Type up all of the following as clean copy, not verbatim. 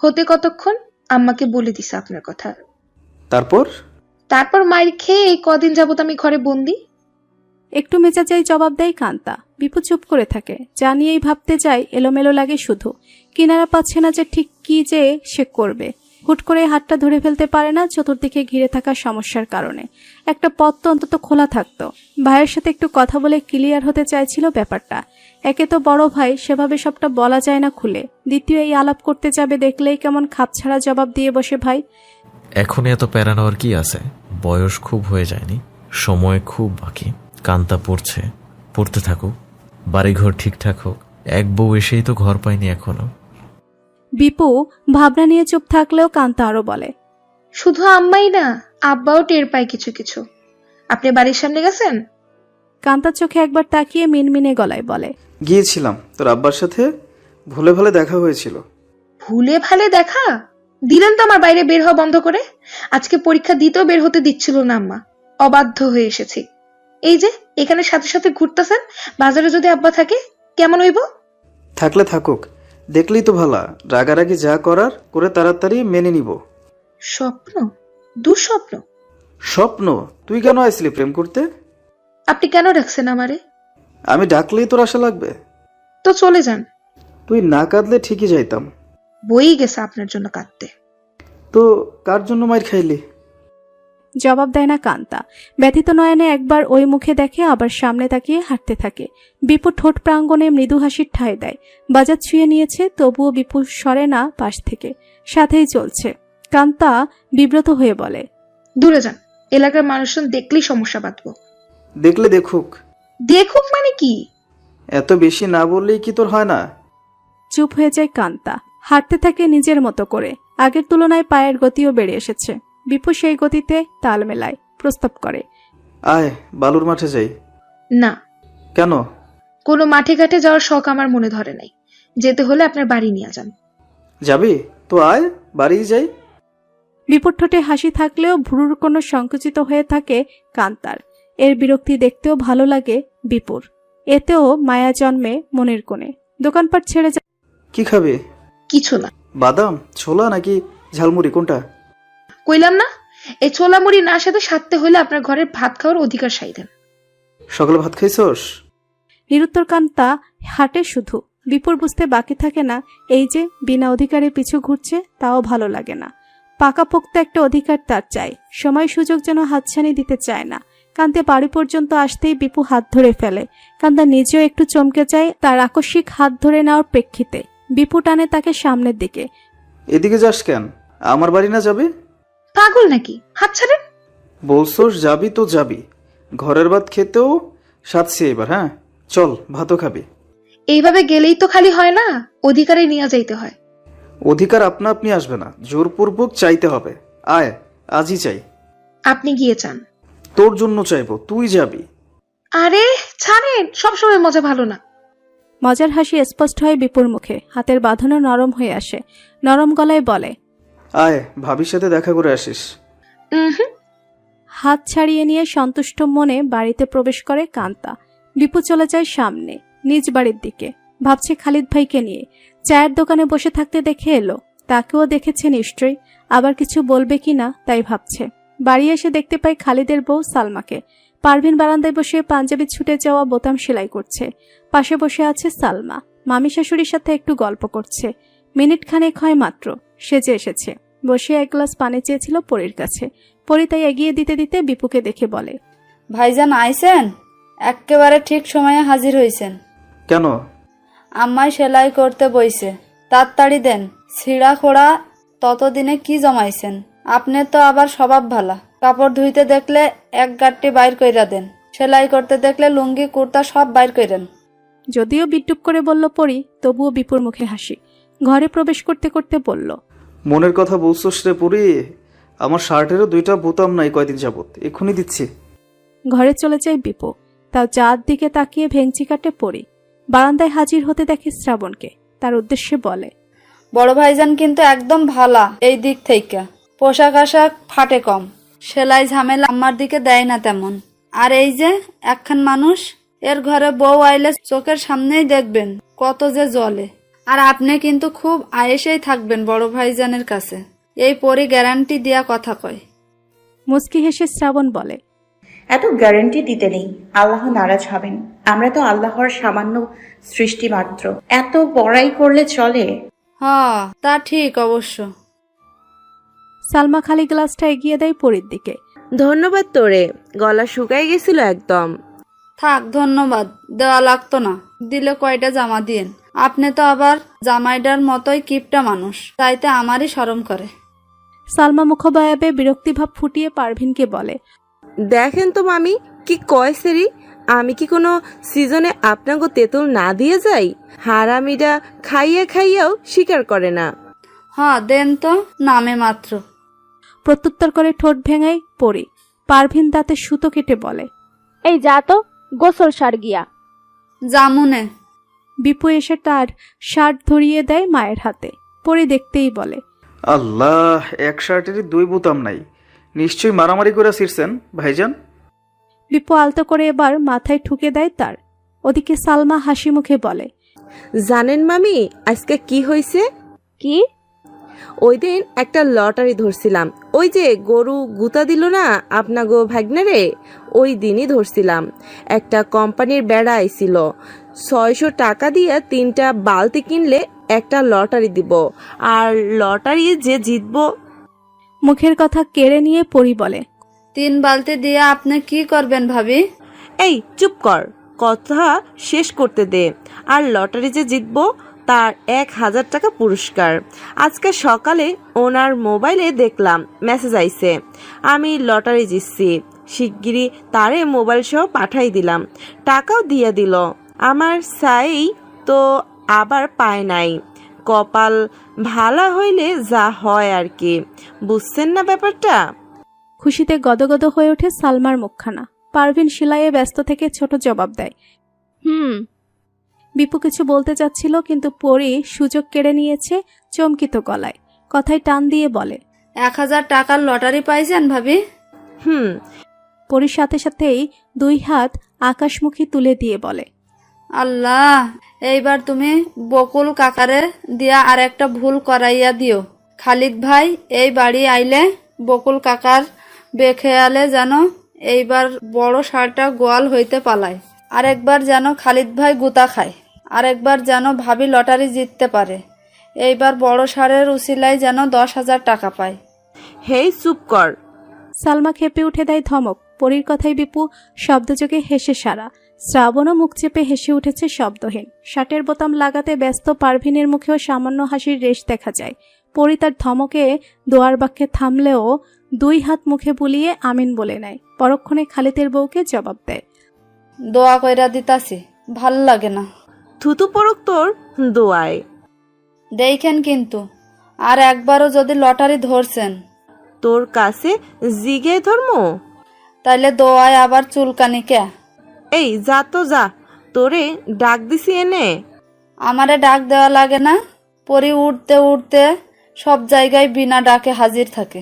হতে কতক্ষণ? আম্মাকে বলে দিছে আপনার কথা। তারপর? তারপর মাইর খেয়ে এই কদিন যাবত আমি ঘরে বন্দি। একটু মেজাজেই জবাব দেয় কান্তা। বিপু চুপ করে থাকে। যা নিয়েই ভাবতে যায় এলোমেলো লাগে শুধু। কিনারা পাচ্ছে না যে ঠিক কি যে সে করবে। হুট করে হাতটা ধরে ফেলতে পারে না চতুর্দিকে ঘিরে থাকা সমস্যার কারণে। একটা পথ তো অন্তত খোলা থাকতো। ভাইয়ের সাথে একটু কথা বলে ক্লিয়ার হতে চাইছিল ব্যাপারটা। একে তো বড় ভাই, সেভাবে সবটা বলা যায় না খুলে। দ্বিতীয় এই আলাপ করতে যাবে দেখলেই কেমন খাপছাড়া জবাব দিয়ে বসে ভাই। এখন এত প্যারা নেওয়ার কি আছে? বয়স খুব হয়ে যায়নি, সময় খুব বাকি। কান্তা পড়তে থাকুক, বাড়িঘর ঠিকঠাক হোক। এক বউ এসেই তো ঘর পায়নি এখনো। বিপু ভাবনা নিয়ে চুপ থাকলেও কান্তা আরো বলে, শুধু আম্মাই না, আব্বাও টের পায় কিছু কিছু। আপনি বাড়ির সামনে গেছেন? কান্তার চোখে একবার তাকিয়ে মিনমিনে গলায় বলে, গিয়েছিলাম, তোর আব্বার সাথে ভুলে ভালে দেখা হয়েছিল। ভুলে ভালে দেখা? দিলেন তো আমার বাইরে বের হওয়া বন্ধ করে। আজকে পরীক্ষা দিতেও বের হতে দিচ্ছিল না আম্মা, অবাধ্য হয়ে এসেছি। এই যে এখানে সাথে সাথে ঘুরতেছেন, বাজারে যদি আব্বা থাকে কেমন হইব? থাকলে থাকুক, দেখলেই তো ভালা। রাগারাগি যা করার করে তাড়াতাড়ি মেনে নিব। স্বপ্ন? দুঃস্বপ্ন? স্বপ্ন? তুই কেন আসলি প্রেম করতে? আপনি কেন ডাকছেন আমারে? আমি ডাকলেই তোর আশা লাগবে? তো চলে যান। তুই না কাঁদলে ঠিকই যাইতাম। বই গেছে আপনার জন্য কাঁদতে। তো কার জন্য মাইর খাইলি? জবাব দেয় না কান্তা। ব্যথিত নয়নে একবার ওই মুখে দেখে, আবার সামনে তাকিয়ে হাঁটতে থাকে। বিপু ঠোঁট প্রাঙ্গণে মৃদু হাসির ঠাঁই দেয়। বাজার ছুঁয়ে নিয়েছে, তবুও বিপু সরে না পাশ থেকে, সাথেই চলছে। কান্তা বিব্রত হয়ে বলে, দূরে যান, এলাকার মানুষজন দেখলেই সমস্যা বাঁধবো। দেখলে দেখুক। দেখুক মানে কি? এত বেশি না বললেই কি তোর হয় না? চুপ হয়ে যায় কান্তা। হাঁটতে থাকে নিজের মতো করে। আগের তুলনায় পায়ের গতিও বেড়ে এসেছে। বিপু সেই গতিতে তাল মেলায়, প্রস্তাব করে, আয় বালুর মাঠে যাই। না। কেন? কোনো মাঠে ঘাটে যাওয়ার শখ আমার মনে ধরে নাই। যেতে হলে আপনার বাড়ি নিয়ে যান। যাবি তো আয়, বাড়ি যাই। বিপুর ঠোঁটে হাসি থাকলেও ভ্রুর কোনো সংকুচিত হয়ে থাকে কান্তার। এর বিরক্তি দেখতেও ভালো লাগে বিপুর। এতেও মায়া জন্মে মনের কোণে। দোকানপাট ছেড়ে কি খাবে? কিছু না। বাদাম, ছোলা নাকি ঝালমুড়ি, কোনটা? কইলাম না, এই ছোলা মুড়ি না সাথে সারতে হলে আপনার ঘরের ভাত খাওয়ার অধিকার চাই দেন। সকালে ভাত খাইছস? নিরুত্তর কান্তা হাঁটে শুধু। বিপুর বুঝতে বাকি থাকে না, এই যে বিনা অধিকারে পিছু ঘুরছে, তাও ভালো লাগে না। পাকাপোক্ত একটা অধিকার তার চাই। সময় সুযোগ যেন হাতছানি দিতে চায় না। কান্তে বাড়ি পর্যন্ত আসতেই বিপু হাত ধরে ফেলে। কান্তা নিজেও একটু চমকে যায় তার আকস্মিক হাত ধরে নেওয়ার প্রেক্ষিতে। বিপু টানে তাকে সামনের দিকে। এদিকে যাস কেন? আমার বাড়ি না যাবে? পাগল নাকি? হাত ছাড়েন। বলছস যাবি তো যাবি। ঘরের ভাত খেতেও সাথছি এবার। হ্যাঁ চল, ভাতও খাবি। এইভাবে গেলেই তো খালি হয় না, অধিকারে নিয়ে যাইতে হয়। অধিকার আপনা আপনি আসবে না, জোরপূর্বক চাইতে হবে। আয়, আজই চাই। আপনি গিয়ে চান। তোর জন্য চাইবো, তুই যাবি। আরে ছাড়েন, সবসময় মজা ভালো না। মজার হাসি স্পষ্ট হয় বিপুর মুখে। হাতের বাঁধনও নরম হয়ে আসে। নরম গলায় বলে, আয়, ভাবির সাথে দেখা করে আসিস। হাত ছাড়িয়ে নিয়ে সন্তুষ্ট মনে বাড়িতে প্রবেশ করে কান্তা। বিপু চলে যায় সামনে, নিজ বাড়ির দিকে। ভাবছে খালিদ ভাইকে নিয়ে। চায়ের দোকানে বসে থাকতে দেখে এলো। তাকেও দেখেছে নিশ্চয়ই, আবার কিছু বলবে কিনা তাই ভাবছে। বাড়ি এসে দেখতে পায় খালিদের বউ সালমাকে। পারভিন বারান্দায় বসে পাঞ্জাবি ছুটে যাওয়া বোতাম সেলাই করছে। পাশে বসে আছে সালমা, মামি শাশুড়ির সাথে একটু গল্প করছে। মিনিট খানেক হয় মাত্র সেজে এসেছে। বসে এক গ্লাস পানি চেয়েছিল পরীর কাছে। পরি তাই এগিয়ে দিতে দিতে বিপুকে দেখে বলে, ভাইজান আইছেন? একেবারে ঠিক সময়ে হাজির হইছেন। কেন? আম্মাই সেলাই করতে বইছে, তাড়াতাড়ি দেন। ছিঁড়া খোড়া ততদিনে কি জমাইছেন? আপনি তো আবার স্বভাব ভালা। কাপড় ধুইতে দেখলে এক গাঁটটি বাইর কইরা দেন, সেলাই করতে দেখলে লুঙ্গি কুর্তা সব বাইর কইরেন। যদিও বিদ্রুপ করে বলল পরি, তবুও বিপুর মুখে হাসি। ঘরে প্রবেশ করতে করতে বলল, মনের কথা বলছস রে পুরি। আমার শার্টেরও 2টা বোতাম নাই কয়দিন যাবত, এক্ষুনি দিচ্ছি। ঘরে চলে যায় বিপু। তাও চাঁদ দিকে তাকিয়ে ভেঙচি কাটে পরি। বারান্দায় হাজির হতে দেখে শ্রাবণকে। তার উদ্দেশ্যে বলে, বড় ভাইজান কিন্তু একদম ভালা এই দিক থেকে। পোশাক আশাক ফাটে কম, সেলাই ঝামেলা আম্মার দিকে দেয় না তেমন। আর এই যে একখান মানুষ, এর ঘরে বউ আইলে চোখের সামনেই দেখবেন কত যে জ্বলে। আর আপনি কিন্তু খুব আয়েসেই থাকবেন বড় ভাইজানের কাছে, এই পরি গ্যারান্টি দেয়া কথা কয়। মুচকি হেসে শ্রাবণ বলে, এত গ্যারান্টি দিতে নেই, আল্লাহ নারাজ হবেন। আমরা তো আল্লাহর সামান্য সৃষ্টি মাত্র, এত বড়াই করলে চলে? তা ঠিক অবশ্য। সালমা খালি গ্লাসটা এগিয়ে দেয় পরীর দিকে। ধন্যবাদ তোরে, গলা শুকাই গেছিল একদম। থাক, ধন্যবাদ দেওয়া লাগতো না, দিলে কয়টা জামা দিয়েন। আপনি তো আবার জামাইডার মতোই কিপটা মানুষ, তাইতে আমারই শরম করে। সালমা মুখবায়াবে বিরক্তিভাব ফুটিয়ে পারভিনকে বলে, দেখেন তো মামি কি কয় সেরি, আমি কি কোনো সিজনে আপনাকে তেঁতুল না দিয়ে যাই? হারামিরা খাইয়া খাইয়াও স্বীকার করে না। দেন তো, নামে মাত্র। প্রত্যুত্তর করে ঠোঁট ভেঙাই পরি। পারভিন দাঁতে সুতো কেটে বলে, এই যা তো, গোসল সার গিয়া। জামুনে। বিপু এসে তার শার্ট ধরিয়ে দেয় মায়ের হাতে। পরি দেখতেই বলে, আল্লাহ, এক শার্টেরই 2 বোতাম নাই, নিশ্চয়ই মারামারি করে ছিড়ছেন ভাইজান। বিপু আলতো করে এবার মাথায় ঠুকে দেয় তার। ওদিকে সালমা হাসি মুখে বলে, জানেন মামি আজকে কি হয়েছে? কি? ওই দিন একটা লটারি ধরছিলাম, ওই যে গরু গুতা দিল না আপনাগো ভাগ্নারে, ওই দিনই ধরছিলাম। একটা কোম্পানির বেড়া আইছিল, 600 টাকা দিয়ে 3টা বালতি কিনলে একটা লটারি দিব, আর লটারি যে জিতবো। মুখের কথা কেড়ে নিয়ে পরি বলে, 3 বালতি দিয়ে আপনি কি করবেন ভাবি? এই চুপ কর, কথা শেষ করতে দে। আর লটারি যে জিতবো তার 1000 টাকা পুরস্কার। আজকে সকালে ওনার মোবাইলে দেখলাম মেসেজ আইছে, আমি লটারি জিতছি। শিগগিরই তারে মোবাইল সহ পাঠাই দিলাম, টাকাও দিয়ে দিল। আমার চাই তো আবার পায় নাই। কপাল ভালা হইলে যা হয় আর কি, বুঝছেন না ব্যাপারটা? খুশিতে গদগদ হয়ে ওঠে সালমার মুখখানা। পারভিন সেলাইয়ে ব্যস্ত থেকে ছোট জবাব দেয়। বিপু কিছু বলতে চাচ্ছিল, কিন্তু পরি সুযোগ কেড়ে নিয়েছে চমকিত গলায়। কথায় টান দিয়ে বলে, 1000 টাকার লটারি পাইছেন ভাবি? পরির সাথে সাথেই 2 হাত আকাশমুখী তুলে দিয়ে বলে, আল্লাহ, এইবার তুমি বকুল কাকারে দিয়া আর একটা ভুল করাইয়া দিও। খালিদ ভাই এই বাড়ি আইলে বকুল কাকার বেখেয়ালে যেন এইবার বড় ষাঁড়টা গোয়াল হইতে পালায়। আরেকবার যেন খালিদ ভাই গুতা খায়, আরেকবার যেন ভাবি লটারি জিততে পারে। এইবার বড় ষাঁড়ের উসিলায় যেন 10,000 টাকা পায়। হেই চুপ কর। সালমা খেপে উঠে দেয় ধমক। পরীর কথায় বিপু শব্দযোগে হেসে সারা। শ্রাবণও মুখ চেপে হেসে উঠেছে শব্দহীন। শার্টের বোতাম লাগাতে ব্যস্ত পারভিনের মুখেও সামান্য হাসির রেশ দেখা যায়। পরি তার ধমকে দোয়ার বাক্যে থামলেও 2 হাত মুখে বুলিয়ে আমিন বলে নেয়। পরক্ষণে খালিদের বউকে জবাব দেয়, দোয়া কইরা দিতাছি, ভাল লাগে না। থুতু পড়ুক তোর দোয়ায়। দেখেন কিন্তু, আর একবারও যদি লটারি ধরছেন, তোর কাছে জিগে ধর্ম, তাইলে দোয়ায় আবার চুলকানি কে? এই যা তো যা, তোরে ডাক দিছি এনে। আমারে ডাক দেওয়া লাগে না, পরি উঠতে উঠতে সব জায়গায় বিনা ডাকে হাজির থাকে।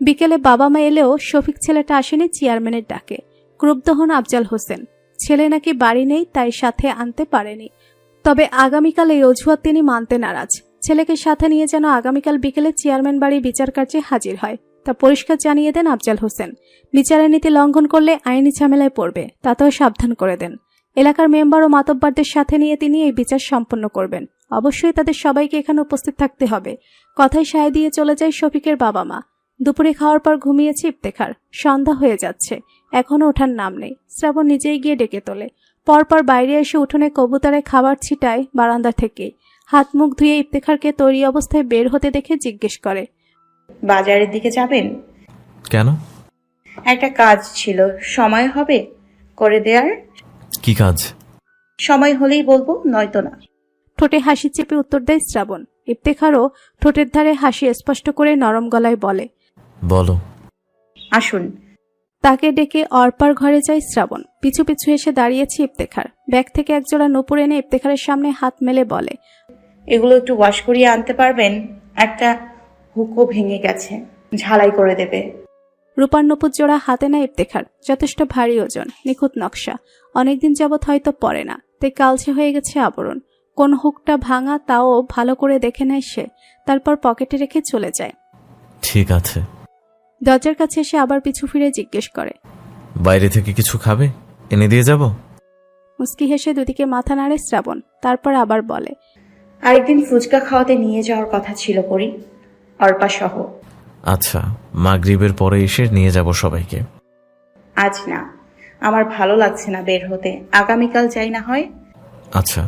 বিকেলে বাবা মা এলেও শফিক ছেলেটা আসেনি চেয়ারম্যানের ডাকে। ক্রুব্ধ হন আফজাল হোসেন। ছেলে নাকি বাড়ি নেই, তাই সাথে আনতে পারেনি। তবে আগামীকাল এই অজুহাত তিনি মানতে নারাজ। ছেলেকে সাথে নিয়ে যেন আগামীকাল বিকেলে চেয়ারম্যান বাড়ি বিচার কার্যে হাজির হয়, তা পরিষ্কার জানিয়ে দেন আফজাল হোসেন। বিচারের নীতি লঙ্ঘন করলে আইনি ঝামেলায় পড়বে, তাতেও সাবধান করে দেন। এলাকার মেম্বার ও মাতব্বরদের সাথে নিয়ে তিনি এই বিচার সম্পন্ন করবেন। অবশ্যই তাদের সবাইকে এখানে উপস্থিত থাকতে হবে। কথায় সায় দিয়ে চলে যায় শফিকের বাবা মা। দুপুরে খাওয়ার পর ঘুমিয়েছে ইফতেখার। সন্ধ্যা হয়ে যাচ্ছে, এখনো ওঠার নাম নেই। শ্রাবণ নিজেই গিয়ে ডেকে তোলে। পরপর বাইরে এসে উঠোনে কবুতরে খাবার ছিটায় বারান্দা থেকেই। হাত মুখ ধুয়ে ইফতেখারকে তৈরি অবস্থায় বের হতে দেখে জিজ্ঞেস করে, বাজারের দিকে যাবেন? কেন? একটা কাজ ছিল, সময় হবে করে দেয়ার? কি কাজ? সময় হলেই বলবো, নয়তো না। ঠোঁটে হাসি চেপে উত্তর দেয় শ্রাবণ। ইফতেখারও ঠোঁটের ধারে হাসি স্পষ্ট করে নরম গলায় বলে, বলো। আসুন। তাকে ডেকে অর্পার ঘরে যায় শ্রাবণ। পিছু পিছু এসে দাঁড়িয়েছে ইফতেখার। ব্যাগ থেকে একজোড়া নূপুর এনে ইফতেখারের সামনে হাত মেলে বলে, এগুলো একটু ওয়াশ করিয়ে আনতে পারবেন? একটা হুকো ভেঙে গেছে, ঝালাই করে দেবে। রূপার নূপুর জোড়া হাতে নেয় ইফতেখার। যথেষ্ট ভারী ওজন, নিখুঁত নকশা। অনেকদিন যাবৎ হয়তো পরে না, তাই কালচে হয়ে গেছে আবরণ। কোন হুকটা ভাঙা তাও ভালো করে দেখে নেয় সে, তারপর পকেটে রেখে চলে যায়। ঠিক আছে। দরজার কাছে এসে আবার পিছু ফিরে জিজ্ঞেস করে, বাইরে থেকে কিছু খাবে? এনে দিয়ে যাব? মুস্কি হেসে দুদিকে মাথা নাড়ে শ্রাবণ, তারপর আবার বলে, আরেকদিন ফুচকা খাওয়াতে নিয়ে যাওয়ার কথা ছিল পরি, অর্পা সহ। আচ্ছা, মাগরিবের পরে এসে নিয়ে যাব সবাইকে। আজ না, আমার ভালো লাগছে না বের হতে, আগামীকাল যাই না হয়। আচ্ছা।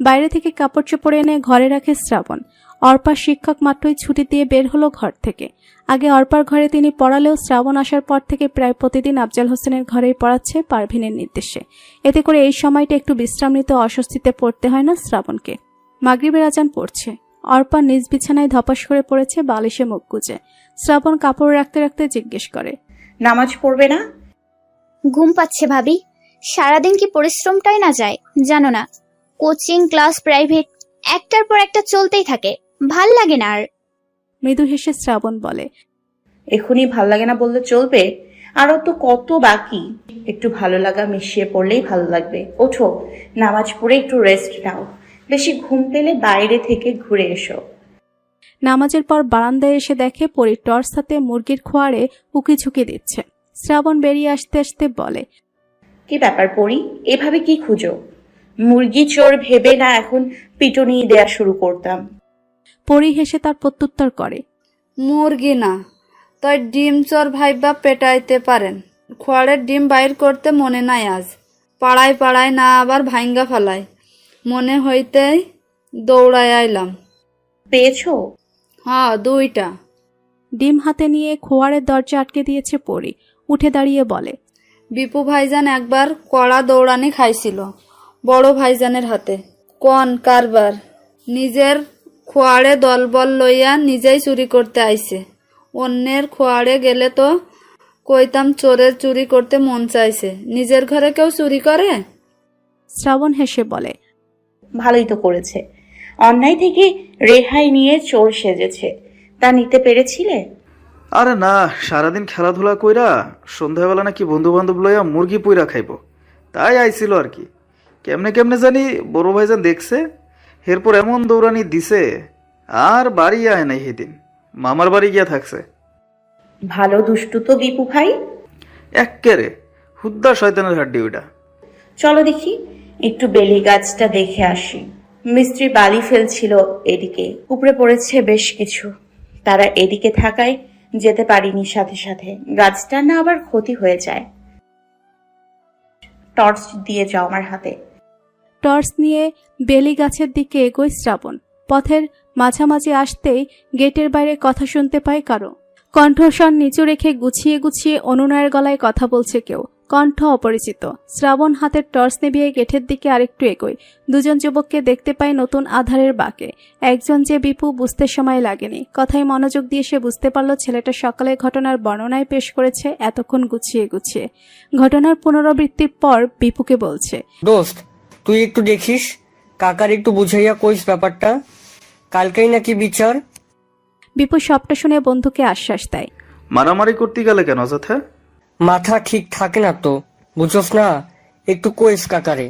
বাইরে থেকে কাপড় চোপড় এনে ঘরে রাখে শ্রাবণ। অর্পার শিক্ষক মাত্রই ছুটি দিয়ে বের হলো ঘর থেকে। আগে অর্পার ঘরে তিনি পড়ালেও শ্রাবণ আসার পর থেকে প্রায় প্রতিদিন আফজাল হোসেনের ঘরেই পড়াচ্ছে পারভিনের নির্দেশে। এতে করে এই সময়টা একটু বিশ্রাম নিতে অস্বস্তিতে পড়তে হয় না শ্রাবণকে। মাগরিবের আজান পড়ছে। অর্পা নিজ বিছানায় ধপাস করে পড়েছে, বালিশে মুখ গুজে। শ্রাবণ কাপড় রাখতে রাখতে জিজ্ঞেস করে, নামাজ পড়বে না? ঘুম পাচ্ছে ভাবি। সারাদিন কি পরিশ্রমটাই না যায় জানো না? কোচিং ক্লাস প্রাইভেট একটার পর একটা চলতেই থাকে, ভাল লাগে না আর। মৃদু হেসে শ্রাবণ বলে, এখনই ভাল লাগে না বললে চলবে? আরো তো কত বাকি। একটু ভালো লাগা মিশিয়ে পড়লেই ভালো লাগবে। ওঠো, নামাজ পড়ে একটু রেস্ট নাও। বেশি ঘুম পেলে বাইরে থেকে ঘুরে এসো। নামাজের পর বারান্দায় এসে দেখে পরি টর্চ হাতে মুরগির খোয়ারে উকি ঝুঁকি দিচ্ছে। শ্রাবণ বেরিয়ে আসতে আসতে বলে, কি ব্যাপার পরি, এভাবে কি খুঁজো? মুরগি চোর ভেবে না এখন পিটুনি দেয়া শুরু করতাম। পরি হেসে তার প্রত্যুত্তর করে, মুরগি না, তাই ডিম চোর ভাইবা পেটাইতে পারেন। খোয়ারের ডিম বাইর করতে মনে নাই আজ। পাড়ায় পাড়ায় না আবার ভাঙ্গা ফেলায়। মনে হইতেই দৌড়ায় আইলাম। পেয়েছো? হ্যাঁ, 2টা। ডিম হাতে নিয়ে খোয়ারের দরজা আটকে দিয়েছে পরি। উঠে দাঁড়িয়ে বলে, বিপু ভাইজান একবার কড়া দৌড়ানি খাইছিল বড় ভাইজানের হাতে। কোন কারবার, নিজের খোয়াড়ে দলবল লইয়া নিজেই চুরি করতে আইছে। অন্যের খোয়াড়ে গেলে তো কইতাম চোরের চুরি করতে মন চাইছে। নিজের ঘরে কেউ চুরি করে? শ্রাবণ হেসে বলে, ভালোই তো করেছে, অন্যায় থেকে রেহাই নিয়ে চোর সেজেছে। তা নিতে পেরেছিলে? আরে না, সারাদিন খেলাধুলা কইরা সন্ধ্যাবেলা নাকি বন্ধু বান্ধব লইয়া মুরগি পুইরা খাইব, তাই আইছিল আর কি। কেমনে কেমনে জানি বড় ভাইজান দেখছে, এরপর এমন দৌড়ানি দিছে আর বাড়ি আয় নাই। সেদিন মামার বাড়ি গিয়া থাকছে। ভালো দুষ্টু তো বিপু ভাই। এক্কেরে হুদ্দা শয়তানের হাড্ডি ওইটা। চলো দেখি, একটু বেলি গাছটা দেখে আসি। মিস্ত্রি বালি ফেলছিল এদিকে, উপরে পড়েছে বেশ কিছু। তারা এদিকে থাকায় যেতে পারিনি সাথে সাথে, গাছটা না আবার ক্ষতি হয়ে যায়। টর্চ দিয়ে যাও আমার হাতে। টর্চ নিয়ে বেলি গাছের দিকে এগোয় শ্রাবণ। পথের মাঝামাঝি আসতেই গেটের বাইরে কথা শুনতে পায় কারো কণ্ঠস্বর নিচু রেখে গুছিয়ে গুছিয়ে অনুনয়ের গলায় কথা বলছে কেউ। কণ্ঠ অপরিচিত। শ্রাবণ হাতের টর্চ নিভিয়ে গেটের দিকে আরেকটু এগোয়। দুজন যুবককে দেখতে পায় নতুন আধারের বাঁকে। একজন যে বিপু বুঝতে সময় লাগেনি, কথায় মনোযোগ দিয়ে সে বুঝতে পারল ছেলেটা সকালে ঘটনার বর্ণনায় পেশ করেছে এতক্ষণ গুছিয়ে গুছিয়ে। ঘটনার পুনরাবৃত্তির পর বিপুকে বলছে, দোস্ত, তুই একটু দেখিস, কাকার একটু বুঝাইয়া কইস ব্যাপারটা, কালকেই নাকি বিচার। বিপু সবটা শুনে বন্ধুকে আশ্বাস দেয়, মারামারি করতে গেলে কেন অযথা? মাথা ঠিক থাকে না তো, বুঝোস না, একটু কইস কাকারে।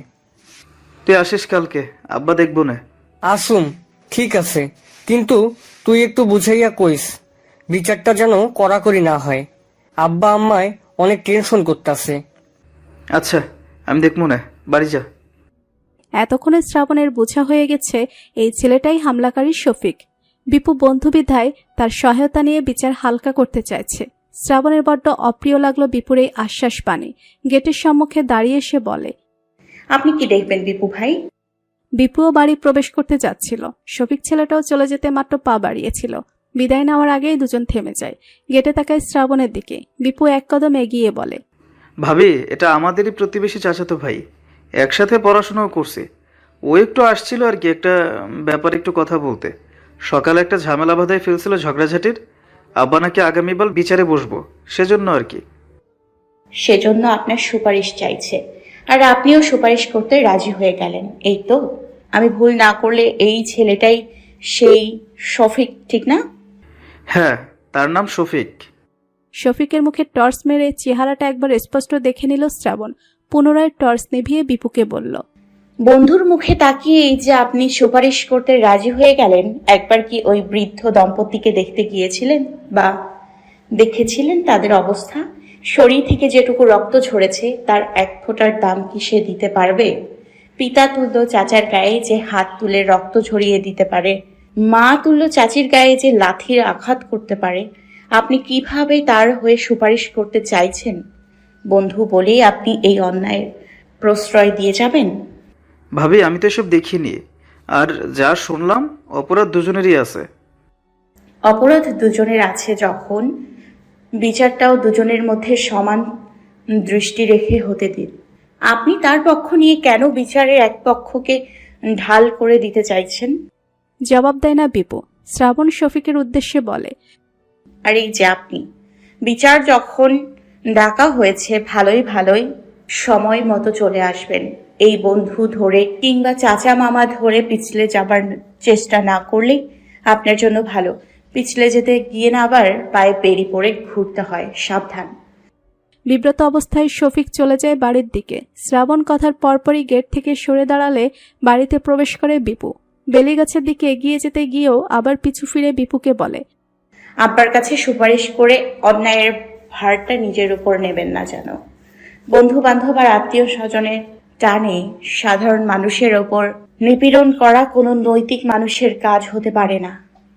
তুই আসিস কালকে, আব্বা দেখবো না। আসুম, ঠিক আছে, কিন্তু তুই একটু বুঝাইয়া কইস, বিচারটা যেন কড়াকড়ি না হয়। আব্বা আম্মায় অনেক টেনশন করতেছে। আচ্ছা, আমি দেখবো না, বাড়ি যা। এতক্ষণে শ্রাবণের বোঝা হয়ে গেছে এই ছেলেটাই হামলাকারী শফিক। বিপু বন্ধু বিধায় তার সহায়তা নিয়ে বিচার হালকা করতে চাইছে। শ্রাবণের বড্ড অপ্রিয় লাগলো বিপুর এই আশ্বাস বাণী। গেটের সম্মুখে দাঁড়িয়ে সে বলে, আপনি কি দেখবেন বিপু ভাই? বিপুও বাড়ি প্রবেশ করতে যাচ্ছিল। শফিক ছেলেটাও চলে যেতে মাত্র পা বাড়িয়েছিল। বিদায় নেওয়ার আগেই দুজন থেমে যায়। গেটে তাকায় শ্রাবণের দিকে। বিপু এক কদম এগিয়ে বলে, ভাবি, এটা আমাদেরই প্রতিবেশী চাচাতো ভাই, একসাথে পড়াশোনাও করছি। ও একটু আসছিল আর কি, একটা ব্যাপারে একটু কথা বলতে। সকালে একটা ঝামেলা বাধায় ফেলছিল ঝগড়াঝাটির। আব্বা নাকি আগামীবার বিচারে বসবো, সেজন্য আর কি। সেজন্য আপনার সুপারিশ চাইছে, আর আপনিও সুপারিশ করতে রাজি হয়ে গেলেন, এই তো? আমি ভুল না করলে এই ছেলেটাই সেই শফিক, ঠিক না? হ্যাঁ, তার নাম শফিক। শফিকের মুখে টর্চ মেরে চেহারাটা একবার স্পষ্ট দেখে নিল শ্রাবণ। পুনরায় টর্চ নিভিয়ে বিপুকে বলল, বন্ধুর মুখে তাকিয়ে এই যে আপনি সুপারিশ করতে রাজি হয়ে গেলেন, একবার কি ওই বৃদ্ধ দম্পতিকে দেখতে গিয়েছিলেন বা দেখেছিলেন তাদের অবস্থা? শরীর থেকে যেটুকু রক্ত ঝরেছে তার এক ফোঁটার দাম কি সে দিতে পারবে? পিতা তুল্য চাচার গায়ে যে হাত তুলে রক্ত ঝরিয়ে দিতে পারে, মা তুল্য চাচির গায়ে যে লাথির আঘাত করতে পারে, আপনি কিভাবে তার হয়ে সুপারিশ করতে চাইছেন? বন্ধু বলেই আপনি এই অন্যায়ের প্রশ্রয় দিয়ে যাবেন? ভাবি, আমি তো এসব দেখিনি। আর যা শুনলাম, অপরাধ দুজনেরই আছে। অপরাধ দুজনের আছে যখন, বিচারটাও দুজনের মধ্যে সমান দৃষ্টি রেখে হতে দিন। আপনি তার পক্ষ নিয়ে কেন বিচারের এক পক্ষকে ঢাল করে দিতে চাইছেন? জবাব দেয় না বিপু। শ্রাবণ শফিকের উদ্দেশ্যে বলে, আর এই যে আপনি, বিচার যখন ডাকা হয়েছে ভালোই ভালোই সময় মতো চলে আসবেন। এই বন্ধু ধরে কিংবা চাচা মামা ধরে পিছলে যাবার চেষ্টা না করলেই আপনার জন্য ভালো। পিছলে যেতে গিয়ে না আবার পায়ে বেরি পড়ে ঘুরতে হয়, সাবধান। বিব্রত অবস্থায় শফিক চলে যায় বাড়ির দিকে। শ্রাবণ কথার পরপরই গেট থেকে সরে দাঁড়ালে বাড়িতে প্রবেশ করে বিপু। বেলিগাছের দিকে এগিয়ে যেতে গিয়েও আবার পিছু ফিরে বিপুকে বলে, আব্বার কাছে সুপারিশ করে অন্যায়ের ভারটা নিজের উপর নেবেন না যেন। বন্ধু বান্ধব আর আত্মীয় স্বজনের টানে সাধারণ মানুষের ওপর নিপীড়ন করা কোনো নৈতিক মানুষের কাজ হতে পারে না।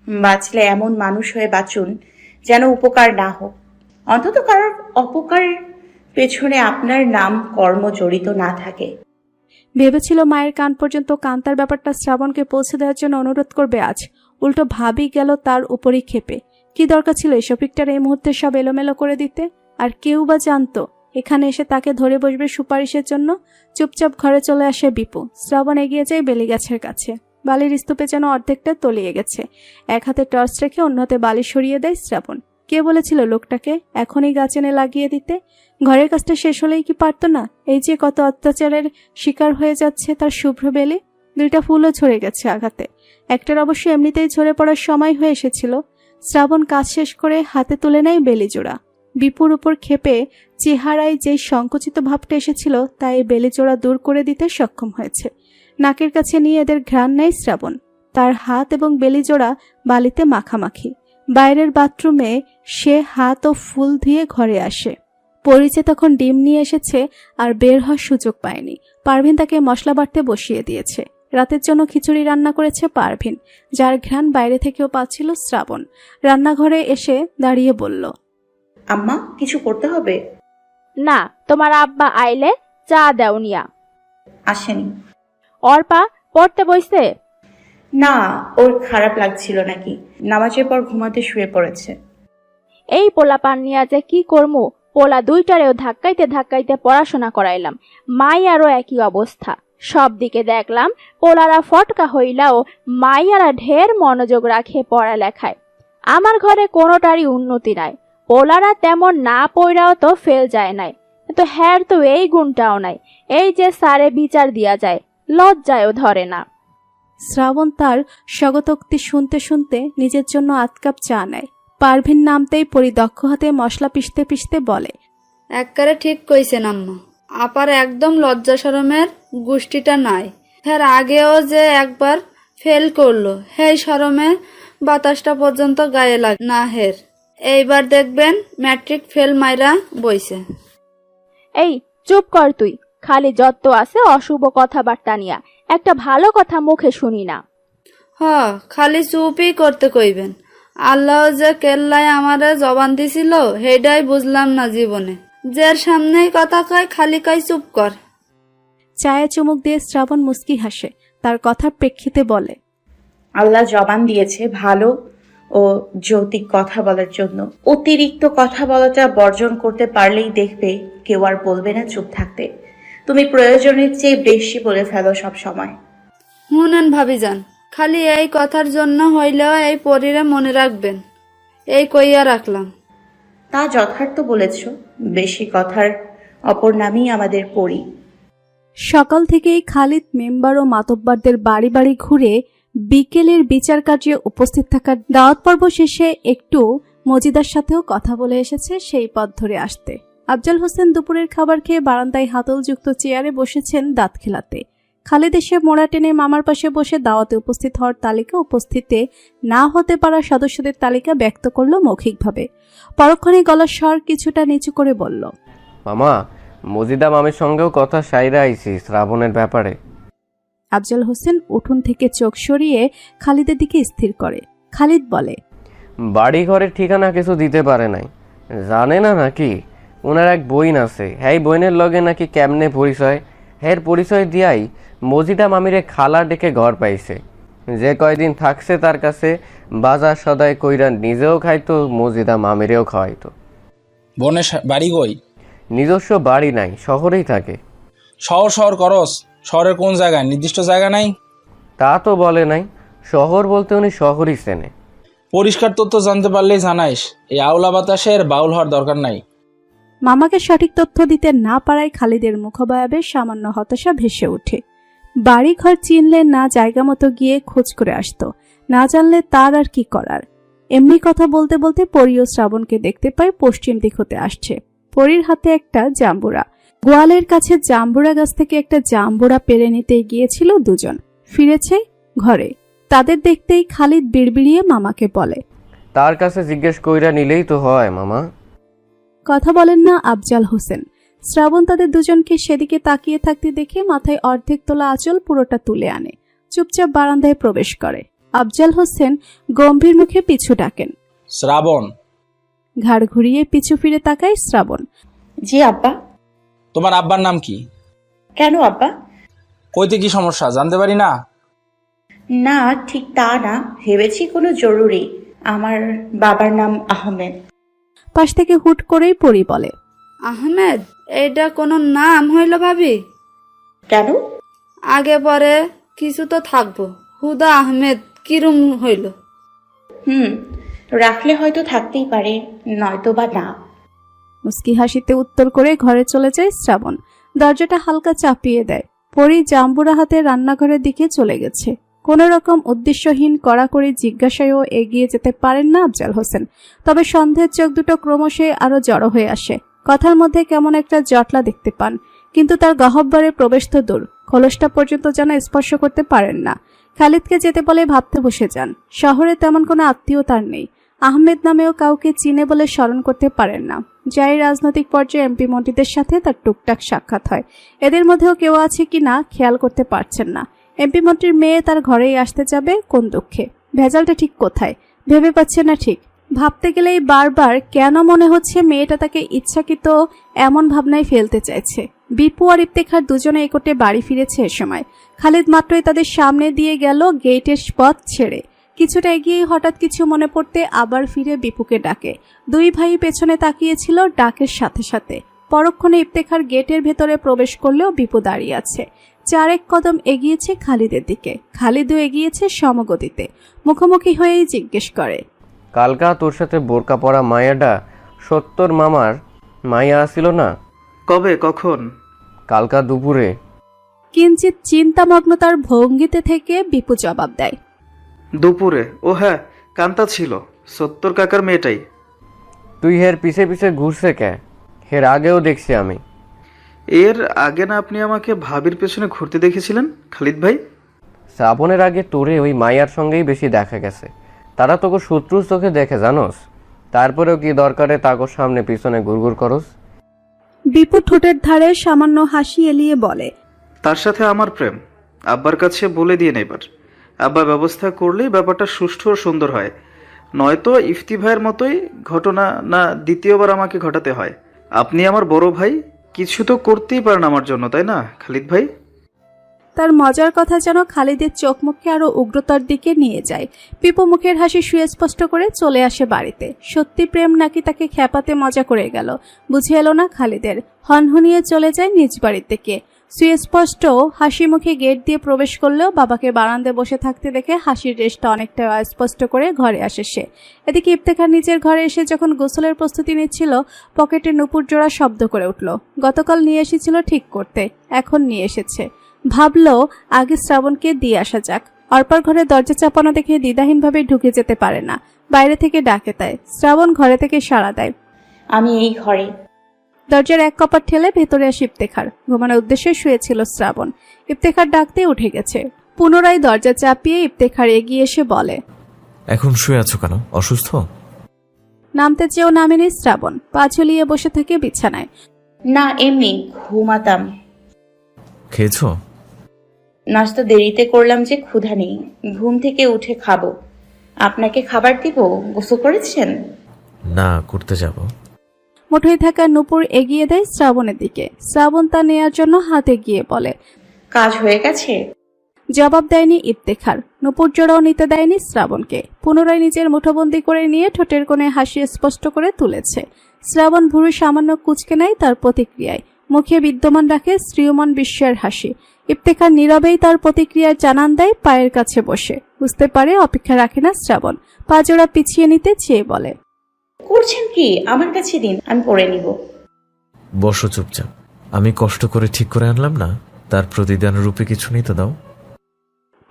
বাঁচলে এমন মানুষ হয়ে বাঁচুন যেন উপকার না হোক, অন্তত কারোর অপকারের পেছনে আপনার নাম কর্ম জড়িত না থাকে। ভেবেছিল মায়ের কান পর্যন্ত কান্তার ব্যাপারটা শ্রাবণকে পৌঁছে দেওয়ার জন্য অনুরোধ করবে, আজ উল্টো ভাবি গেল তার উপরই ক্ষেপে। কি দরকার ছিল এই শফিকটার এই মুহূর্তে সব এলোমেলো করে দিতে? আর কেউ বা জানতো এখানে এসে তাকে ধরে বসবে সুপারিশের জন্য? চুপচাপ ঘরে চলে আসে বিপু। শ্রাবণ এগিয়ে যায় বেলিগাছের কাছে। বালির স্তূপে যেন অর্ধেকটা তলিয়ে গেছে। এক হাতে টর্চ রেখে অন্য হাতে বালি সরিয়ে দেয় শ্রাবণ। কে বলেছিল লোকটাকে এখনই গাছ এনে লাগিয়ে দিতে? ঘরের কাজটা শেষ হলেই কি পারতো না? এই যে কত অত্যাচারের শিকার হয়ে যাচ্ছে তার শুভ্র বেলি। 2টা ফুলও ঝরে গেছে আঘাতে। একটার অবশ্য এমনিতেই ঝরে পড়ার সময় হয়ে এসেছিল। শ্রাবণ কাজ শেষ করে হাতে তুলে নেয় বেলিজোড়া। বিপুর উপর ক্ষেপে চেহারায় যেই সংকুচিত ভাবটা এসেছিল তা এই বেলিজোড়া দূর করে দিতে সক্ষম হয়েছে। নাকের কাছে নিয়ে এদের ঘ্রাণ নেয় শ্রাবণ। তার হাত এবং বেলিজোড়া বালিতে মাখামাখি। বাইরের বাথরুমে সে হাত ও ফুল ধুয়ে ঘরে আসে। পরিচে তখন ডিম নিয়ে এসেছে আর বের হওয়ার সুযোগ পায়নি। পারভিন তাকে মশলা বাটতে বসিয়ে দিয়েছে। রাতের জন্য খিচুড়ি রান্না করেছে পারভিন, যার ঘ্রাণ বাইরে থেকেও পাচ্ছিল শ্রাবণ। রান্নাঘরে এসে দাঁড়িয়ে বলল, আম্মা, কিছু করতে হবে? না, তোমার আব্বা আইলে চা দেও নিয়া। আসেনি। অর্পা পড়তে বইছে? না, ওর খারাপ লাগছিল নাকি, নামাজের পর ঘুমাতে শুয়ে পড়েছে। এই পোলা পান নিয়া যে কি করমু, পোলা দুইটারেও ধাক্কাইতে ধাক্কাইতে পড়াশোনা করাইলাম, মাইয়ারও একই অবস্থা। সব দিকে দেখলাম পোলারা ফটকা হইলাও মাইয়ারা ঢের মনোযোগ রাখে পড়ালেখায়। আমার ঘরে কোনোটারই উন্নতি নাই। পোলারা তেমন না পড়াও তো ফেল যায় নাই, কিন্তু হ্যার তো এই গুণটাও নাই। এই যে সারে বিচার দিয়া যায়, লজ্জায়ও ধরে না। শ্রাবণ তার স্বগতোক্তি শুনতে শুনতে নিজের জন্য 8 কাপ চা নেয়। পারভিন নামতেই পরিদক্ষ হাতে মশলা পিষতে পিষতে বলে, একবারে ঠিক কইছেন আম্মা। আপার একদম লজ্জা শরমের গোষ্ঠীটা নাই। হ্যাঁ, আগেও যে একবার ফেল করলো, হেই শরমে বাতাসটা পর্যন্ত গায়ে লাগে না হের। এইবার দেখবেন ম্যাট্রিক ফেল মাইরা বইছে। এই চুপ কর তুই, খালি যত আছে অশুভ কথাবার্তা নিয়া, একটা ভালো কথা মুখে শুনি না। খালি চুপই করতে কইবেন। আল্লাহ যে কেল্লায় আমারে জবান দিছিল হেডাই বুঝলাম না জীবনে। যার সামনেই কথা কয় খালি কয় চুপ কর। চায়ে চুমুক দিয়ে শ্রাবণ মুস্কি হাসে। তার কথার প্রেক্ষিতে বলে, আল্লাহ জবান দিয়েছে ভালো ও যৌতিক কথা বলার জন্য। অতিরিক্ত কথা বলাটা বর্জন করতে পারলেই দেখবে কেউ আর বলবে না চুপ থাকতে। তুমি প্রয়োজনের চেয়ে বেশি বলে ফেলো সব সময়। শুনেন ভাবিজান, খালি এই কথার জন্য হইলেও এই পরিরে মনে রাখবেন, এই কইয়া রাখলাম। তা যথার্থ বলেছ। বেশি কথার অপর নামই আমাদের পরি। সকাল থেকেই খালিদ মেম্বার ও মাতব্বরদের বাড়ি বাড়ি ঘুরে বিকেলের বিচার কার্যে উপস্থিত থাকার দাওয়াত পর্ব শেষে একটু মজিদার সাথেও কথা বলে এসেছে সেই পথ ধরে আসতে। আফজাল হোসেন দুপুরের খাবার খেয়ে বারান্দায় হাতলযুক্ত চেয়ারে বসেছেন দাঁত খেলাতে। খালিদ এসে মোড়া টেনে মামার পাশে বসে দাওয়াতে উপস্থিত হওয়ার তালিকা, উপস্থিতে না হতে পারা সদস্যদের তালিকা ব্যক্ত করলো মৌখিকভাবে। পরক্ষণে গলার স্বর কিছুটা নিচু করে বলল, মামা, মজিদা মামির সঙ্গেও কথা সাইরা আইছি শ্রাবণের ব্যাপারে। আফজাল হোসেন উঠোন থেকে চোখ সরিয়ে খালিদের দিকে স্থির করে। খালিদ বলে, বাড়ি ঘরের ঠিকানা কিছু দিতে পারে নাই, জানে না নাকি? ওনার এক বইন আছে, হ্যাঁ বইনের লগে নাকি কেমনে পরিচয়, হ্যাঁ পরিচয় দিয়াই মজিদা মামিরে খালা ডেকে ঘর পাইছে। যে কয়দিন থাকছে তার কাছে বাজার সদাই কইরা নিজেও খাইতো, মজিদা মামিরেও খাওয়াইতো। বোনের বাড়ি কই? নিজস্ব বাড়ি নাই, শহরেই থাকে। শহর করস? শহরের কোন জায়গায়? নির্দিষ্ট জায়গা নাই? তা তো বলে নাই, শহর বলতে উনি শহরই চেনে। পরিষ্কার তথ্য জানতে পারলেই জানাইস, এই আওলা বাতাসের বাউল হওয়ার দরকার নাই। মামাকে সঠিক তথ্য দিতে না পারায় খালিদের মুখবায়াবে সামান্য হতাশা ভেসে ওঠে। বাড়ি ঘর চিনলে না জায়গা মতো গিয়ে খোঁজ করে আসতো, না জানলে তার আর কি করার। এমনি কথা বলতে বলতে পরি ও শ্রাবণকে দেখতে পায় পশ্চিম দিক হতে আসছে। পরির হাতে একটা জাম্বুরা। গোয়ালের কাছে জাম্বুরা গাছ থেকে একটা জাম্বুরা পেরে নিতে গিয়েছিল দুজন, ফিরেছে ঘরে। তাদের দেখতেই খালিদ বিড়বিড়িয়ে মামাকে বলে, তার কাছে জিজ্ঞেস কইরা নিলেই তো হয় মামা। কথা বলেন না আফজাল হোসেন। শ্রাবণ তাদের দুজনকে সেদিকে তাকিয়ে থাকতে দেখে মাথায় অর্ধেক তোলা আঁচল পুরোটা তুলে আনে, চুপচাপ বারান্দায় প্রবেশ করে। আফজাল হোসেন গম্ভীর মুখে পিছু ডাকেন, শ্রাবণ। ঘাড় ঘুরিয়ে পিছু ফিরে তাকায় শ্রাবণ। জি আব্বা। তোমার আব্বার নাম কি? কেন আব্বা? কইতে কি সমস্যা জানতে পারি না? না, ঠিক তা না, ভেবেছি কোনো জরুরি। আমার বাবার নাম আহমেদ। পাশ থেকে হুট করেই পরি বলে, আহমেদ? এটা কোনো নাম হইল ভাবি? কেন? আগে পরে কিছু তো থাকবো, হুদা আহমেদ কিরম হইল? রাখলে হয়তো থাকতেই পারে, নয়তো বা না। মুস্কি হাসিতে উত্তর করে ঘরে চলে যায় শ্রাবণ। দরজাটা হালকা চাপিয়ে দেয়। পরি জাম্বুরা হাতে রান্নাঘরের দিকে চলে গেছে। কোন রকম উদ্দেশ্যহীন কড়াকড়ি জিজ্ঞাসায়ও এগিয়ে যেতে পারেন না আফজাল হোসেন। তবে সন্ধ্যের চোখ দুটো ক্রমশই আরো জড়ো হয়ে আসে। কথার মধ্যে কেমন একটা জটলা দেখতে পান, কিন্তু তার গহ্বরে প্রবেশ তো দূর, খোলসটা পর্যন্ত যেন স্পর্শ করতে পারেন না। খালিদকে যেতে বলে ভাবতে বসে যান। শহরে তেমন কোনো আত্মীয় তার নেই। আহমেদ নামেও কাউকে চিনে বলে স্মরণ করতে পারেন না। যাই রাজনৈতিক পর্যায়ে এমপি মন্ত্রীদের সাথে তার টুকটাক সাক্ষাৎ হয়, এদের মধ্যেও কেউ আছে কি না খেয়াল করতে পারছেন না। এমপি মন্ত্রীর মেয়ে তার ঘরেই আসতে যাবে কোন দুঃখে? ভেজালটা ঠিক কোথায় ভেবে পাচ্ছে না ঠিক। ভাবতে গেলেই বারবার কেন মনে হচ্ছে মেয়েটা তাকে ইচ্ছাকৃত এমন ভাবনায় ফেলতে চাইছে। বিপু আর ইফতেখার দুজনে একটে বাড়ি ফিরেছে এ সময়। খালিদ মাত্রই তাদের সামনে দিয়ে গেল গেটের পথ ছেড়ে। কিছুটা এগিয়ে হঠাৎ কিছু মনে পড়তে আবার ফিরে বিপুকে ডাকে। দুই ভাই পেছনে তাকিয়েছিল ডাকের সাথে সাথে। পরক্ষণে ইফতেখার গেটের ভেতরে প্রবেশ করলেও বিপু দাঁড়িয়ে আছে। 4-1 কদম এগিয়েছে খালিদের দিকে। খালিদও এগিয়েছে সমগতিতে। মুখোমুখি হয়েই জিজ্ঞেস করে, কালকা তোর সাথে বোরকা পরা মায়াডা সত্তর মামার মাইয়া আসিল না? কবে, কখন? কালকা দুপুরে। কিঞ্চিত চিন্তামগ্নতার ভঙ্গিতে থেকে বিপু জবাব দেয়, দুপুরে? ও হ্যাঁ, কান্তা ছিল, 70 কাকার মেয়েটাই। তুই হের পিছে পিছে ঘুরছে কে? হের আগেও দেখছি আমি। এর আগে না আপনি আমাকে ভাবির পেছনে ঘুরতে দেখেছিলেন খালিদ ভাই? শ্রাবণের আগে তোরে ওই মাইয়ার সঙ্গেই বেশি দেখা গেছে। তারা তোকে শত্রুর চোখে দেখে জানোস, তারপরেও কি দরকারে তাকর সামনে পিছনে ঘুরঘুর করস? বিপু ঠোঁটের ধারে সামান্য হাসি এলিয়ে বলে, তার সাথে আমার প্রেম। আব্বার কাছে বলে দিয়ে নেবার, আব্বা ব্যবস্থা করলেই ব্যাপারটা সুষ্ঠু ও সুন্দর হয়, নয়তো ইফতি ভাইয়ের মতোই ঘটনা না দ্বিতীয়বার আমাকে ঘটাতে হয়। আপনি আমার বড় ভাই, কিছু তো করতেই পারেন আমার জন্য, তাই না খালিদ ভাই? তার মজার কথা যেন খালিদের চোখ মুখে আরো উগ্রতার দিকে নিয়ে যায়। পিপু মুখের হাসি সুস্পষ্ট করে চলে আসে বাড়িতে। সত্যি প্রেম নাকি তাকে খ্যাপাতে মজা করে গেল বুঝে এলো না খালিদের। হনহনিয়ে চলে যায় নিজ বাড়ির দিকে। সুস্পষ্ট হাসি মুখে গেট দিয়ে প্রবেশ করলেও বাবাকে বারান্দায় বসে থাকতে দেখে হাসির রেশটা অনেকটা অস্পষ্ট করে ঘরে আসে সে। এদিকে ইফতেখার নিজের ঘরে এসে যখন গোসলের প্রস্তুতি নিচ্ছিল, পকেটে নুপুর জোড়া শব্দ করে উঠল। গতকাল নিয়ে এসেছিল ঠিক করতে, এখন নিয়ে এসেছে। ভাবলো আগে শ্রাবণকে দিয়ে আসা যাক। অর্পার ঘরে দরজা চাপানো দেখে দ্বিধাহীনভাবে ঢুকে যেতে পারে না, বাইরে থেকে ডাকে দেয়। শ্রাবণ ঘরে থেকে সাড়া দেয়, আমি এই ঘরে। দরজার এক কপাট ঠেলে ভেতরে আসে ইফতেখার। ঘুমানোর উদ্দেশ্যে শুয়েছিল শ্রাবণ। ইফতেখার ডাকতে উঠে গেছে। পুনরায় দরজা চাপিয়ে ইফতেখার এগিয়ে এসে বলে, এখন শুয়ে আছো কেন? অসুস্থ? নামতে চেয়েও নামেনি শ্রাবণ। পা ঝুলিয়ে বসে থাকে বিছানায়। না, এমনি ঘুমাতাম। খেয়েছো? নাস্তা দেরিতে করলাম যে ক্ষুধা নেই। ঘুম থেকে উঠে খাবো। আপনাকে খাবার দিব? গোসল করেছেন? না, করতে যাব। মুঠোয় থাকা নূপুর এগিয়ে দেয় শ্রাবণের দিকে। শ্রাবণ তা নেয়ার জন্য হাতে গিয়ে বলে, কাজ হয়ে গেছে? জবাব দেয়নি ইফতেখার। নূপুর জোড়াও নিতে দেয়নি শ্রাবণকে। পুনরায় নিজের মুঠোবন্দি করে নিয়ে ঠোঁটের কোণে হাসি স্পষ্ট করে তুলেছে। শ্রাবণ ভুরু সামান্য কুঁচকে নেয় তার প্রতিক্রিয়ায়। মুখে বিদ্যমান রাখে শ্রীয়মান বিস্ময়ের হাসি। ইফতেখার নীরবেই তার প্রতিক্রিয়ার জানান দেয় পায়ের কাছে বসে। বুঝতে পারে অপেক্ষা রাখে না শ্রাবণ। পা জোড়া পিছিয়ে নিতে চেয়ে বলে, করছেন কি? আমার কাছে দিন, আমি পরে নিব। বসো চুপচাপ। আমি কষ্ট করে ঠিক করে আনলাম না, তার প্রতিদান রূপে কিছু নিতে দাও।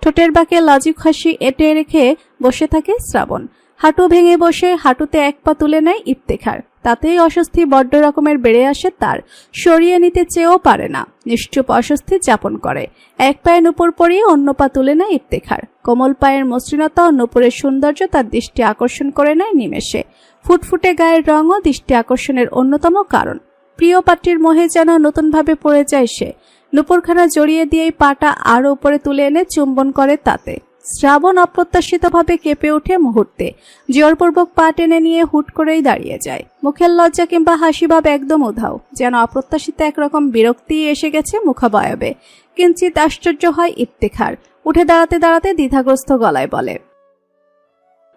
ঠোঁটের বাঁকে লাজুক হাসি এঁটে রেখে বসে থাকে শ্রাবণ। হাঁটু ভেঙে বসে হাঁটুতে এক পা তুলে নেয় ইফতেখার। তাতেই অস্বস্তি বড্ড রকমের বেড়ে আসে তার। সরিয়ে নিতে চেয়েও পারে না। নিশ্চুপ অস্বস্তি যাপন করে। এক পায়ে নূপুর পরিয়ে অন্য পা তুলে নেয় ইফতেখার। কোমল পায়ের মসৃণতা ও নূপুরের সৌন্দর্য তার দৃষ্টি আকর্ষণ করে নেয় নিমেষে। ফুটফুটে গায়ের রঙও দৃষ্টি আকর্ষণের অন্যতম কারণ। প্রিয় পাত্রীর মোহে যেন নতুনভাবে পড়ে যায় সে। নূপুরখানা জড়িয়ে দিয়েই পাটা আরো উপরে তুলে এনে চুম্বন করে তাতে। শ্রাবণ অপ্রত্যাশিতভাবে কেঁপে ওঠে মুহূর্তে। জোরপূর্বক পা টেনে নিয়ে হুট করেই দাঁড়িয়ে যায়। মুখের লজ্জা কিংবা হাসিভাব একদম উধাও। যেন অপ্রত্যাশিত একরকম বিরক্তি এসে গেছে মুখাবয়বে। কিঞ্চিত আশ্চর্য হয় ইফতেখার। উঠে দাঁড়াতে দাঁড়াতে দ্বিধাগ্রস্ত গলায় বলে,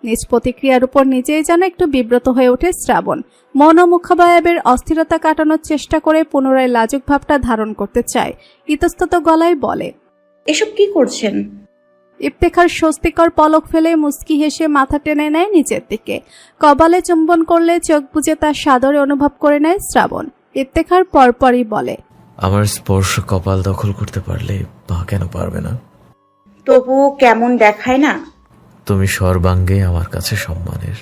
নিজ প্রতিক্রিয়ার উপর নিজেই যেন একটু বিব্রত হয়ে ওঠে শ্রাবণ। মন ও মুখাবয়বের অস্থিরতা কাটানোর চেষ্টা করে পুনরায় লাজুক ভাবটা ধারণ করতে চায়। ইতস্তত গলায় বলে, এসব কি করছেন? ইফতেখার স্বস্তিকর পলক ফেলে মুচকি হেসে মাথা টেনে নেয় নিচের দিকে। কপালে চুম্বন করলে চোখ বুজে তার সাদরে অনুভব করে নেয় শ্রাবণ। ইফতেখার পরপরই বলে, আমার স্পর্শ কপাল দখল করতে পারলে পা কেন পারবে না? তবু কেমন দেখায় না? তুমি সর্বাঙ্গে আমার কাছে সম্মানের।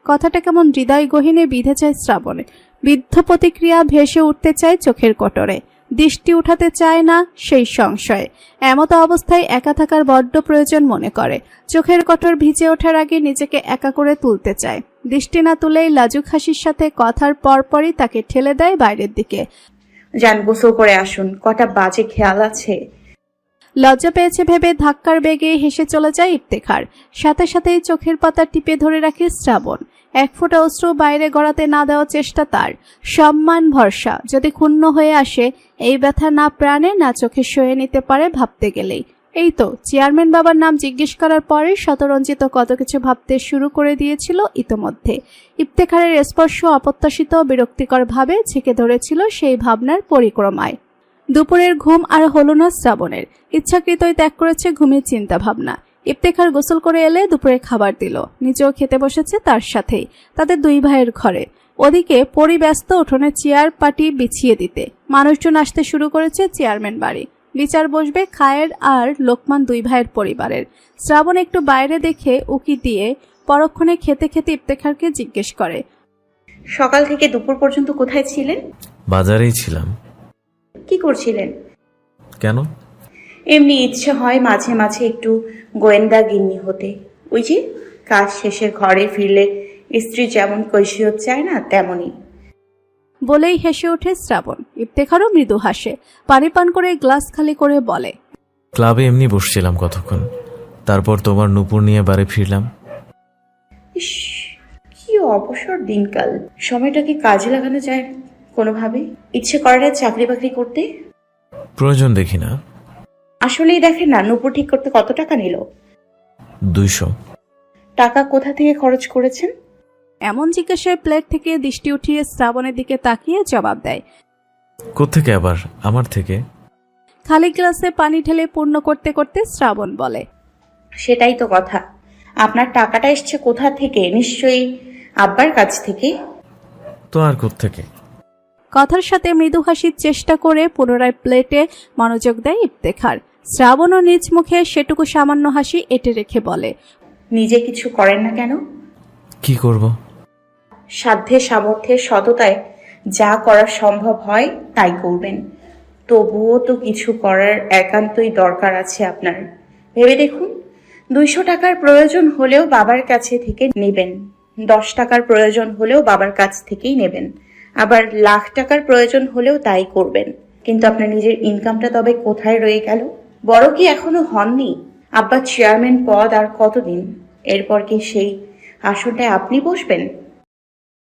কথাটা কেমন হৃদয় গহীনে বিঁধে যায় শ্রাবণে। বিদ্ধ প্রতিক্রিয়া ভেসে উঠতে চায় চোখের কোটরে। দৃষ্টি উঠাতে চায় না সেই সংশয়ে। এমত অবস্থায় একা থাকার বড্ড প্রয়োজন মনে করে। চোখের কোটর ভিজে ওঠার আগে নিজেকে একা করে তুলতে চায়। দৃষ্টি না তুলেই লাজুক হাসির সাথে কথার পরপরই তাকে ঠেলে দেয় বাইরের দিকে। যান, গোসল করে আসুন। কটা বাজে খেয়াল আছে? লজ্জা পেয়েছে ভেবে ধাক্কার বেগে হেসে চলে যায় ইফতেখার। সাথে সাথেই চোখের পাতা টিপে ধরে রাখে শ্রাবণ। এক ফোঁটা অশ্রু বাইরে গড়াতে না দেওয়ার চেষ্টা তার। সম্মান ভরসা যদি ক্ষুণ্ণ হয়ে আসে, এই ব্যথা না প্রাণে না চোখে সয়ে নিতে পারে ভাবতে গেলেই। এই তো চেয়ারম্যান বাবার নাম জিজ্ঞেস করার পরেই শতরঞ্জিত কত কিছু ভাবতে শুরু করে দিয়েছিল ইতোমধ্যে। ইফতেখারের স্পর্শ অপ্রত্যাশিত বিরক্তিকর ভাবে ঝেঁকে ধরেছিল সেই ভাবনার পরিক্রমায়। দুপুরের ঘুম আর হলো না শ্রাবণের। ইচ্ছাকৃতই ত্যাগ করেছে ঘুমের চিন্তা ভাবনা। ইফতেখার গোসল করে এলে দুপুরে খাবার দিল। নিজেও খেতে বসেছে তার সাথেই। তাদের দুই ভাইয়ের ঘরে। ওদিকে পরিব্যস্ত উঠোনে চেয়ার পাটি বিছিয়ে দিতে। মানুষজন আসতে শুরু করেছে চেয়ারম্যান বাড়ি। বিচার বসবে খায়ের আর লোকমান দুই ভাইয়ের পরিবারের। শ্রাবণ একটু বাইরে দেখে উকি দিয়ে পরক্ষণে খেতে খেতে ইফতেখারকে জিজ্ঞেস করে, সকাল থেকে দুপুর পর্যন্ত কোথায় ছিলেন? বাজারেই ছিলাম। কি করছিলেন? কেন? এমনি ইচ্ছে হয় মাঝে মাঝে একটু গোয়েন্দা গিন্নি হতে। ওই যে কাজ শেষে ঘরে ফিরলে স্ত্রী যেমন কৈশিয়ত চায় না, তেমনই। বলেই হেসে ওঠে শ্রাবণ। ইফতেখারও মৃদু হাসে। পানি পান করে গ্লাস খালি করে বলে, ক্লাবে এমনি বসছিলাম কতক্ষণ, তারপর তোমার নূপুর নিয়ে বাড়ি ফিরলাম। ইস, কি অবসর দিনকাল। সময়টাকে কাজে লাগানো যায় কোনোভাবে? ইচ্ছে করে না চাকরি বাকরি করতে? প্রয়োজন দেখি না। আসলেই দেখেন না নূপুর ঠিক করতে কত টাকা নিল? 200। টাকা কোথা থেকে খরচ করেছেন? এমন জিজ্ঞাসায় প্লেট থেকে দৃষ্টি উঠিয়ে শ্রাবণের দিকে তাকিয়ে জবাব দেয়, কোত্থেকে আবার? আমার থেকে। খালি গ্লাসে পানি ঢেলে পূর্ণ করতে করতে শ্রাবণ বলে, সেটাই তো কথা। আপনার টাকাটা এসছে কোথা থেকে? নিশ্চয়ই আব্বার কাছ থেকে। তো আর কোত্থেকে? কথার সাথে মৃদু হাসির চেষ্টা করে পুনরায় প্লেটে মনোযোগ দেয় ইফতেখার। শ্রাবণও নিজ মুখে সেটুকু সামান্য হাসি এঁটে রেখে বলে, নিজে কিছু করেন না কেন? কি করব? সাধ্যে সামর্থ্যে সততায় যা করা সম্ভব হয় তাই করবেন। তবুও তো কিছু করার একান্তই দরকার আছে আপনার। ভেবে দেখুন, 200 টাকার প্রয়োজন হলেও বাবার কাছে থেকে নেবেন, 10 টাকার প্রয়োজন হলেও বাবার কাছ থেকেই নেবেন, আবার লাখ টাকার প্রয়োজন হলেও তাই করবেন। কিন্তু আপনার নিজের ইনকামটা তবে কোথায় রয়ে গেল? বড় কি এখনো হননি? আব্বা চেয়ারম্যান পদ আর কতদিন? এরপর কি সেই আসনটায় আপনি বসবেন?